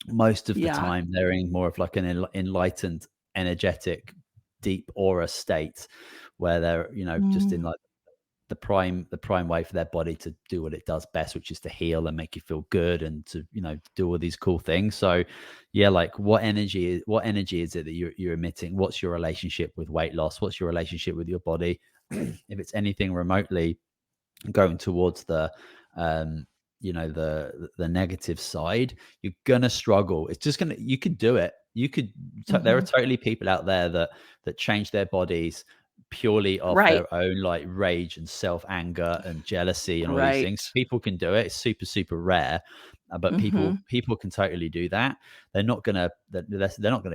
Speaker 5: most of the
Speaker 4: Yeah.
Speaker 5: time they're in more of like an enlightened, energetic, deep aura state, where they're, just in
Speaker 4: Mm.
Speaker 5: like the prime way for their body to do what it does best, which is to heal and make you feel good, and to, do all these cool things. So yeah, like, what energy is it that you're emitting? What's your relationship with weight loss? What's your relationship with your body? If it's anything remotely going towards um the negative side, you're gonna struggle. It's just gonna You could do it. There are
Speaker 4: Mhm.
Speaker 5: totally people out there that change their bodies purely off
Speaker 4: Right.
Speaker 5: their own like rage and self anger and jealousy and all these things.
Speaker 4: Right.
Speaker 5: People can do it. It's super, super rare. But people
Speaker 4: Mhm.
Speaker 5: people can totally do that. They're not gonna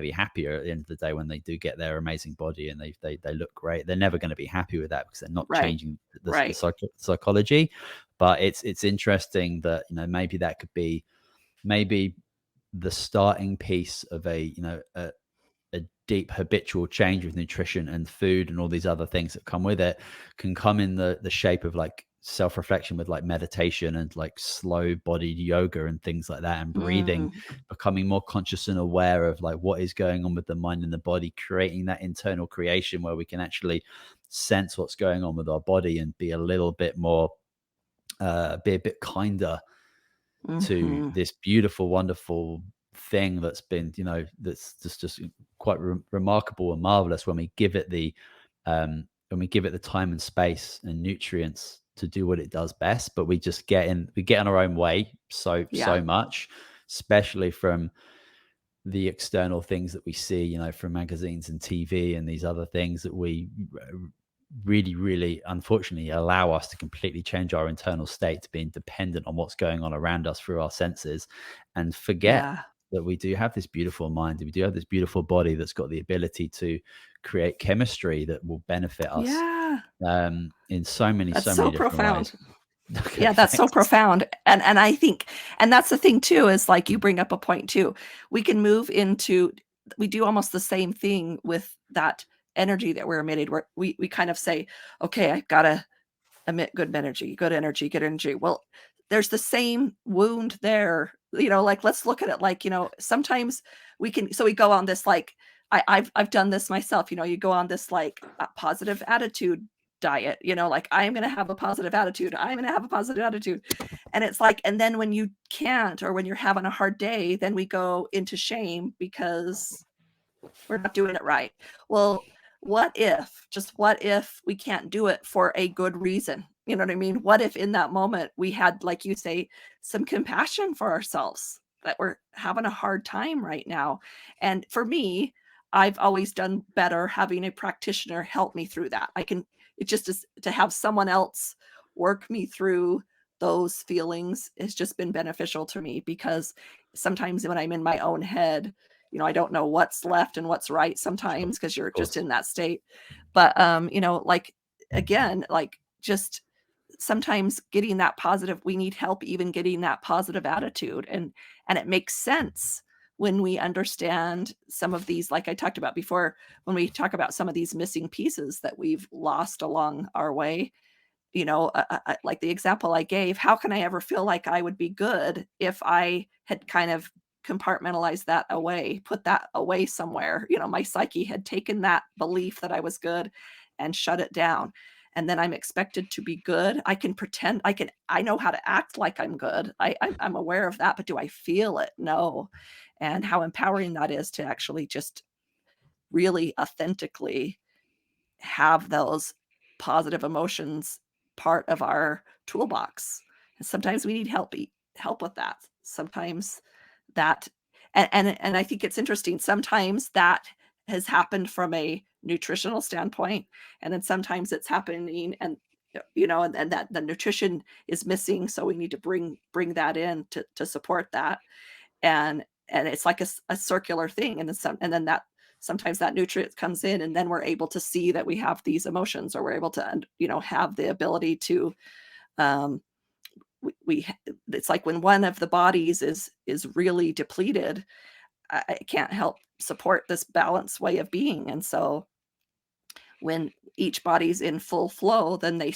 Speaker 5: be happier at the end of the day when they do get their amazing body and they look great. They're never gonna be happy with that, because they're not
Speaker 4: Right.
Speaker 5: changing the
Speaker 4: Right.
Speaker 5: psychology. But it's interesting that, maybe that could be, maybe the starting piece of a deep habitual change with nutrition and food and all these other things that come with it, can come in the shape of like self-reflection with like meditation and like slow bodied yoga and things like that, and breathing, becoming more conscious and aware of like what is going on with the mind and the body, creating that internal creation where we can actually sense what's going on with our body and be a little bit more be a bit kinder to this beautiful, wonderful thing that's been, you know, that's just quite remarkable and marvelous when we give it the time and space and nutrients to do what it does best. But we just get in our own way so much, especially from the external things that we see, you know, from magazines and TV and these other things that we really unfortunately allow us to completely change our internal state to being dependent on what's going on around us through our senses, and forget that we do have this beautiful mind, we do have this beautiful body that's got the ability to create chemistry that will benefit us in so many different
Speaker 4: profound
Speaker 5: ways. Okay,
Speaker 4: yeah, that's
Speaker 5: thanks.
Speaker 4: so profound. And I think, and that's the thing too, is like you bring up a point too. We can move into, we do almost the same thing with that energy that we're emitted, where we kind of say, okay, I've got to emit good energy, good energy, good energy. Well, there's the same wound there, you know, like let's look at it like, you know, sometimes we can, so we go on this like, I've done this myself, you know, you go on this like positive attitude diet, you know, like I'm going to have a positive attitude. I'm going to have a positive attitude. And it's like, and then when you can't, or when you're having a hard day, then we go into shame because we're not doing it right. Well, what if we can't do it for a good reason? You know what I mean? What if in that moment we had, like you say, some compassion for ourselves, that we're having a hard time right now? And for me, I've always done better having a practitioner help me through that. It just is to have someone else work me through those feelings has just been beneficial to me, because sometimes when I'm in my own head, you know, I don't know what's left and what's right sometimes, because you're just in that state. But you know, like again, like just sometimes getting that positive, we need help even getting that positive attitude. And it makes sense when we understand some of these, like I talked about before, when we talk about some of these missing pieces that we've lost along our way. You know, like the example I gave, how can I ever feel like I would be good if I had kind of compartmentalized that away, put that away somewhere? You know, my psyche had taken that belief that I was good and shut it down. And then I'm expected to be good. I can pretend, I know how to act like I'm good. I'm aware of that, but do I feel it? No. And how empowering that is to actually just really authentically have those positive emotions part of our toolbox. And sometimes we need help with that. Sometimes that, and I think it's interesting. Sometimes that has happened from a nutritional standpoint, and then sometimes it's happening, and you know, and that the nutrition is missing, so we need to bring that in to support that. And it's like a circular thing, and then that sometimes that nutrient comes in, and then we're able to see that we have these emotions, or we're able to, you know, have the ability to um we it's like when one of the bodies is really depleted, I can't help support this balanced way of being. And so when each body's in full flow, then they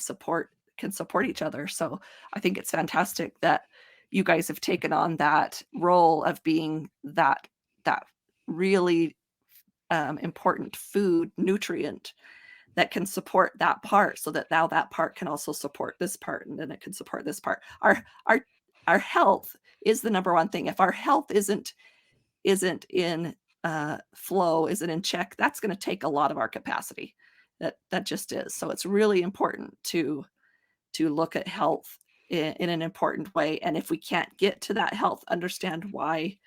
Speaker 4: can support each other. So I think it's fantastic that you guys have taken on that role of being that really important food nutrient that can support that part, so that now that part can also support this part, and then it can support this part. Our health is the number one thing. If our health isn't in flow, isn't in check, that's going to take a lot of our capacity. That just is. So it's really important to look at health in an important way. And if we can't get to that health, understand why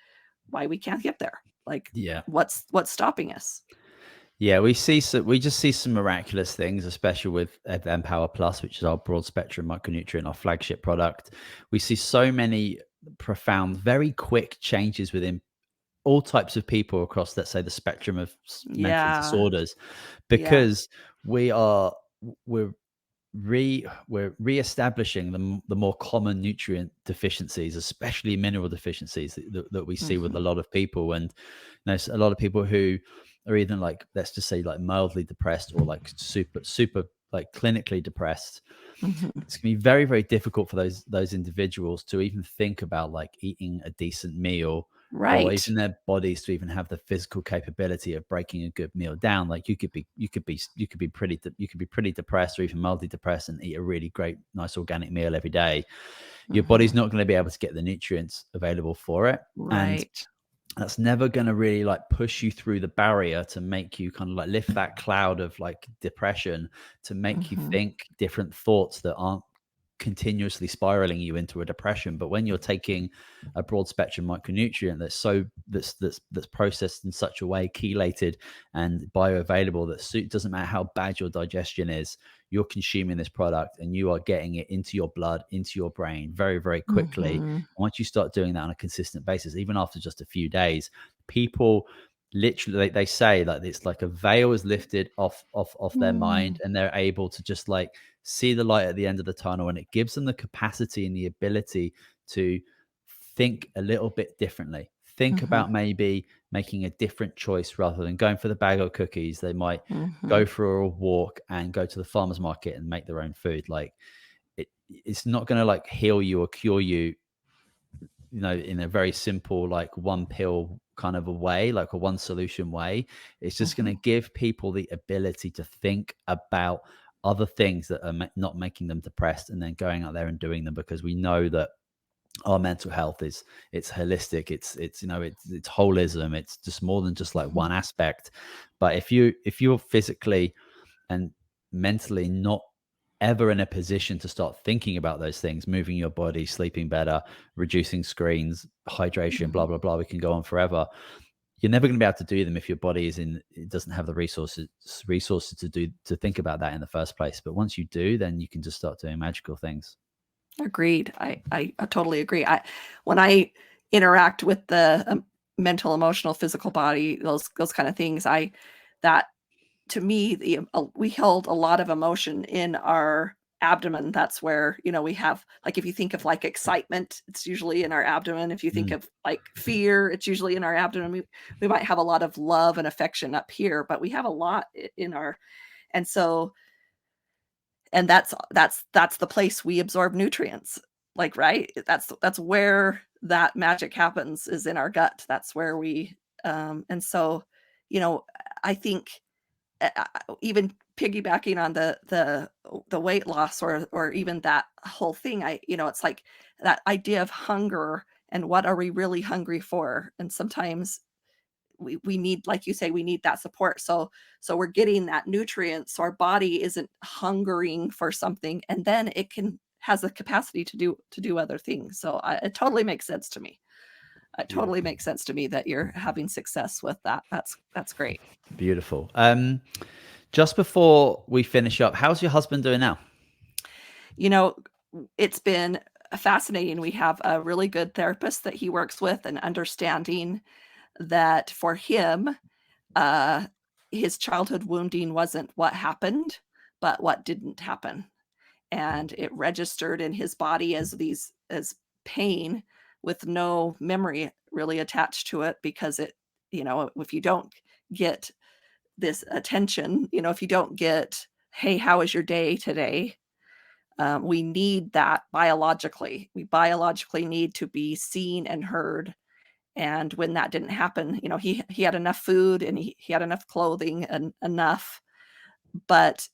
Speaker 4: we can't get there. Like, what's stopping us?
Speaker 5: Yeah, we just see some miraculous things, especially with Empower Plus, which is our broad spectrum micronutrient, our flagship product. We see so many profound, very quick changes within all types of people across, let's say, the spectrum of mental disorders, because we're reestablishing the more common nutrient deficiencies, especially mineral deficiencies that we see with a lot of people. And you know, a lot of people who are either like, let's just say, like mildly depressed, or like super like clinically depressed,
Speaker 4: Mhm.
Speaker 5: it's gonna be very, very difficult for those individuals to even think about like eating a decent meal, or
Speaker 4: Right.
Speaker 5: even their bodies to even have the physical capability of breaking a good meal down. Like you could be pretty depressed or even mildly depressed and eat a really great, nice organic meal every day. Your body's
Speaker 4: Mhm.
Speaker 5: not going to be able to get the nutrients available for it. And
Speaker 4: Right.
Speaker 5: that's never going to really like push you through the barrier to make you kind of like lift that cloud of like depression, to make you
Speaker 4: Mhm.
Speaker 5: think different thoughts that aren't continuously spiraling you into a depression. But when you're taking a broad spectrum micronutrient that's processed in such a way, chelated and bioavailable, that suit doesn't matter how bad your digestion is, you're consuming this product and you are getting it into your blood, into your brain very, very quickly.
Speaker 4: Mhm.
Speaker 5: Once you start doing that on a consistent basis, even after just a few days, people literally they say like it's like a veil is lifted off their mind,
Speaker 4: Mm.
Speaker 5: and they're able to just like see the light at the end of the tunnel, and it gives them the capacity and the ability to think a little bit differently, think
Speaker 4: Mhm.
Speaker 5: about maybe making a different choice. Rather than going for the bag of cookies, they might go
Speaker 4: Mhm.
Speaker 5: for a walk and go to the farmer's market and make their own food. Like it's not going to like heal you or cure you, you know, in a very simple like one pill kind of a way, like a one solution way. It's just going to
Speaker 4: Mhm.
Speaker 5: give people the ability to think about other things that are not making them depressed, and then going out there and doing them, because we know that our mental health is, it's holistic, it's you know, it's holism, it's just more than just like
Speaker 4: Mhm.
Speaker 5: one aspect. But if you're physically and mentally not ever in a position to start thinking about those things, moving your body, sleeping better, reducing screens, hydration, blah
Speaker 4: Mhm.
Speaker 5: blah blah, we can go on forever, you're never going to be able to do them if your body is in, it doesn't have the resources to think about that in the first place. But once you do, then you can just start doing magical things.
Speaker 4: Agreed. I totally agree. When I interact with the mental, emotional, physical body, those kind of things, that to me, we hold a lot of emotion in our abdomen. That's where, we have, like, if you think of like excitement, it's usually in our abdomen. If you think
Speaker 5: Mm,
Speaker 4: of like fear, it's usually in our abdomen. We might have a lot of love and affection up here, but we have a lot in our, and so, and that's the place we absorb nutrients. Like, right? That's where that magic happens, is in our gut. That's where we, and so, you know, I think, even piggybacking on the weight loss, or even that whole thing, it's like that idea of hunger, and what are we really hungry for? And sometimes we need, like you say, we need that support. So we're getting that nutrient, so our body isn't hungering for something, and then it can has the capacity to do other things. So it totally makes sense to me. It totally
Speaker 5: beautiful.
Speaker 4: makes sense to me that you're having success with that. That's great.
Speaker 5: Beautiful. Just before we finish up, how's your husband doing now?
Speaker 4: You know, it's been fascinating. We have a really good therapist that he works with, and understanding that for him, uh, his childhood wounding wasn't what happened, but what didn't happen. And it registered in his body as pain, with no memory really attached to it, because if you don't get this attention, if you don't get, hey, how was your day today? We need that biologically. We biologically need to be seen and heard. And when that didn't happen, he had enough food, and he had enough clothing, and enough, but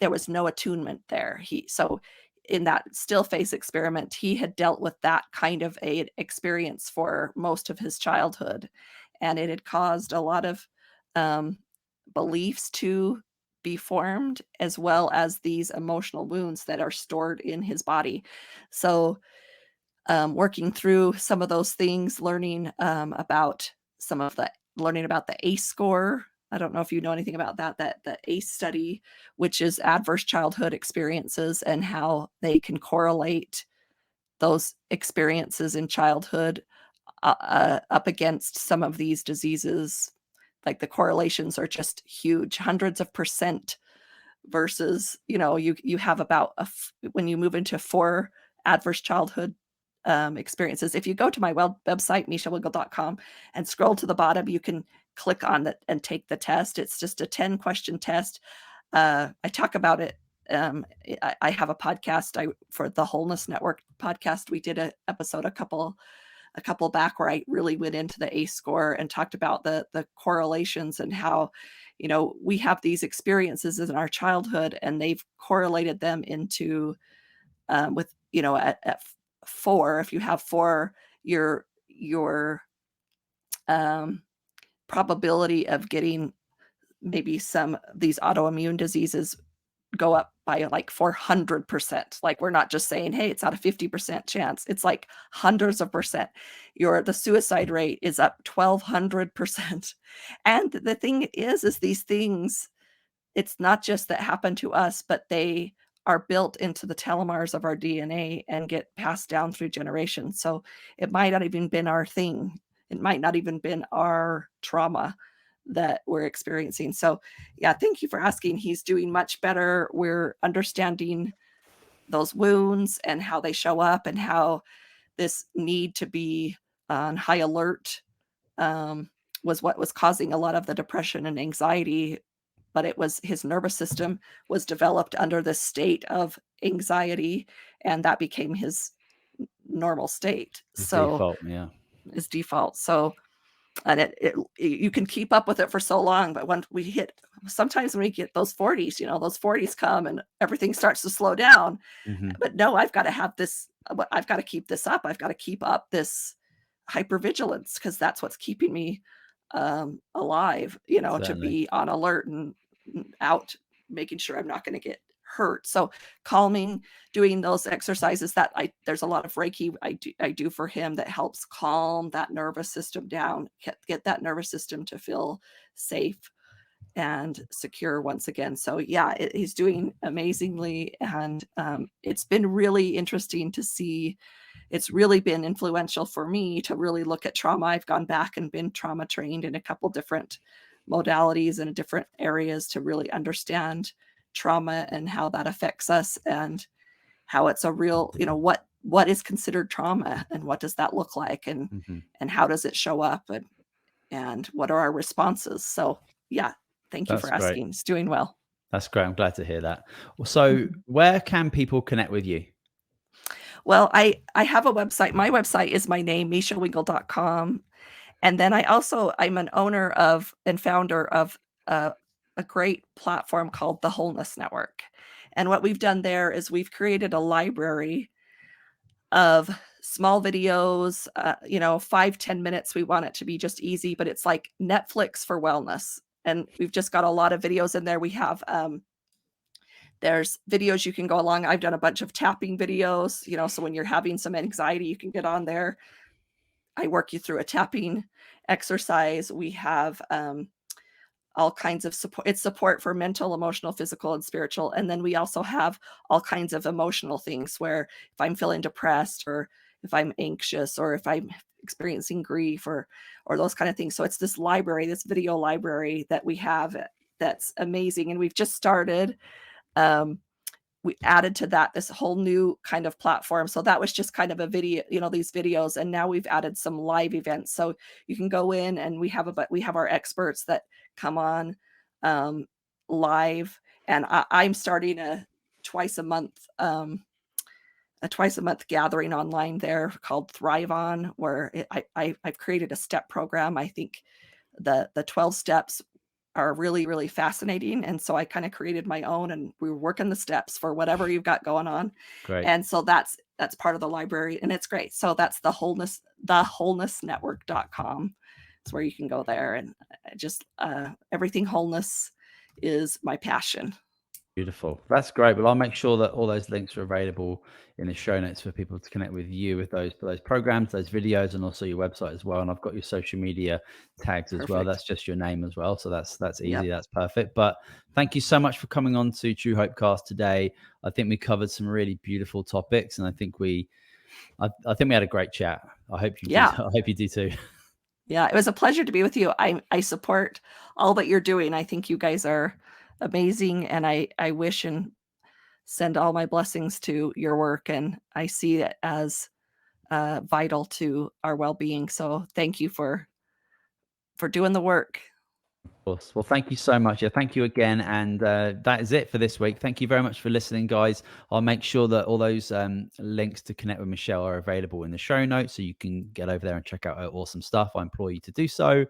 Speaker 4: there was no attunement there. So in that still face experiment, he had dealt with that kind of a experience for most of his childhood, and it had caused a lot of um, beliefs to be formed, as well as these emotional wounds that are stored in his body. So working through some of those things, learning about the ACE score. I don't know if you know anything about that the ACE study, which is adverse childhood experiences, and how they can correlate those experiences in childhood up against some of these diseases. Like, the correlations are just huge, hundreds of percent, versus, you have about when you move into 4 adverse childhood experiences. If you go to my website, mishawiggle.com, and scroll to the bottom, you can click on it and take the test. It's just a 10-question test. I talk about it. I have a podcast for the Wholeness Network podcast. We did an episode a couple back where I really went into the ACE score and talked about the correlations and how, we have these experiences in our childhood and they've correlated them into with, at 4, if you have 4, your probability of getting maybe some of these autoimmune diseases go up by like 400%. Like, we're not just saying, hey, it's not a 50% chance. It's like hundreds of percent. The suicide rate is up 1,200%. And the thing is these things, it's not just that happen to us, but they are built into the telomeres of our DNA and get passed down through generations. So it might not even been our thing. It might not even been our trauma that we're experiencing. So yeah, thank you for asking. He's doing much better. We're understanding those wounds and how they show up and how this need to be on high alert was what was causing a lot of the depression and anxiety. But it was his nervous system was developed under this state of anxiety, and that became his normal state.
Speaker 5: His
Speaker 4: So
Speaker 5: default, yeah.
Speaker 4: his default. So, and you can keep up with it for so long, but when we hit, sometimes when we get those 40s, those 40s come and everything starts to slow down.
Speaker 5: Mm-hmm.
Speaker 4: But no, I've got to have this. I've got to keep this up. I've got to keep up this hypervigilance because that's what's keeping me alive,
Speaker 5: Certainly.
Speaker 4: to be on alert and out, making sure I'm not going to get hurt. So calming, doing those exercises that there's a lot of Reiki I do for him that helps calm that nervous system down, get that nervous system to feel safe and secure once again. So yeah, he's doing amazingly. And it's been really interesting to see. It's really been influential for me to really look at trauma. I've gone back and been trauma trained in a couple different modalities and different areas to really understand trauma and how that affects us and how it's a real, what is considered trauma and what does that look like and and how does it show up and what are our responses. So yeah, thank you for asking.
Speaker 5: Great.
Speaker 4: It's doing well.
Speaker 5: That's great. I'm glad to hear that. So where can people connect with you?
Speaker 4: Well, I have a website. My website is my name, mishawingle.com. And then I'm an owner of and founder of a great platform called the Wholeness Network. And what we've done there is we've created a library of small videos, 5-10 minutes. We want it to be just easy, but it's like Netflix for wellness. And we've just got a lot of videos in there. We have there's videos you can go along. I've done a bunch of tapping videos, so when you're having some anxiety, you can get on there. I work you through a tapping exercise. We have all kinds of support. It's support for mental, emotional, physical, and spiritual. And then we also have all kinds of emotional things where if I'm feeling depressed or if I'm anxious or if I'm experiencing grief or those kind of things. So it's this video library that we have that's amazing. And we've just started. We added to that this whole new kind of platform. So that was just kind of a video, these videos. And now we've added some live events. So you can go in and we have our experts that come on live. And I'm starting a twice a month gathering online there called Thrive On, where I've created a step program. I think the 12 steps are really, really fascinating. And so I kind of created my own and we were working the steps for whatever you've got going on.
Speaker 5: Great.
Speaker 4: And so that's part of the library and it's great. So that's thewholenessnetwork.com. It's where you can go there and just everything wholeness is my passion.
Speaker 5: Beautiful. That's great. Well, I'll make sure that all those links are available in the show notes for people to connect with you with those programs, those videos, and also your website as well. And I've got your social media tags as well. That's just your name as well. So that's easy. Yep. That's perfect. But thank you so much for coming on to True Hope Cast today. I think we covered some really beautiful topics, and I think we had a great chat. I hope you do. I hope you do too.
Speaker 4: Yeah, it was a pleasure to be with you. I support all that you're doing. I think you guys are amazing, and I wish and send all my blessings to your work, and I see it as vital to our well-being. So thank you for doing the work.
Speaker 5: course. Well, thank you so much. Yeah, thank you again. And that is it for this week. Thank you very much for listening, guys. I'll make sure that all those links to connect with Michelle are available in the show notes, so you can get over there and check out her awesome stuff. I implore you to do so.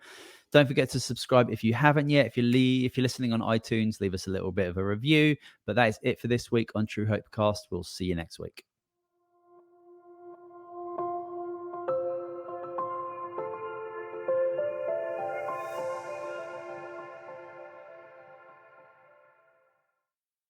Speaker 5: Don't forget to subscribe if you haven't yet. If you're listening on iTunes, leave us a little bit of a review. But that is it for this week on True Hope Cast. We'll see you next week.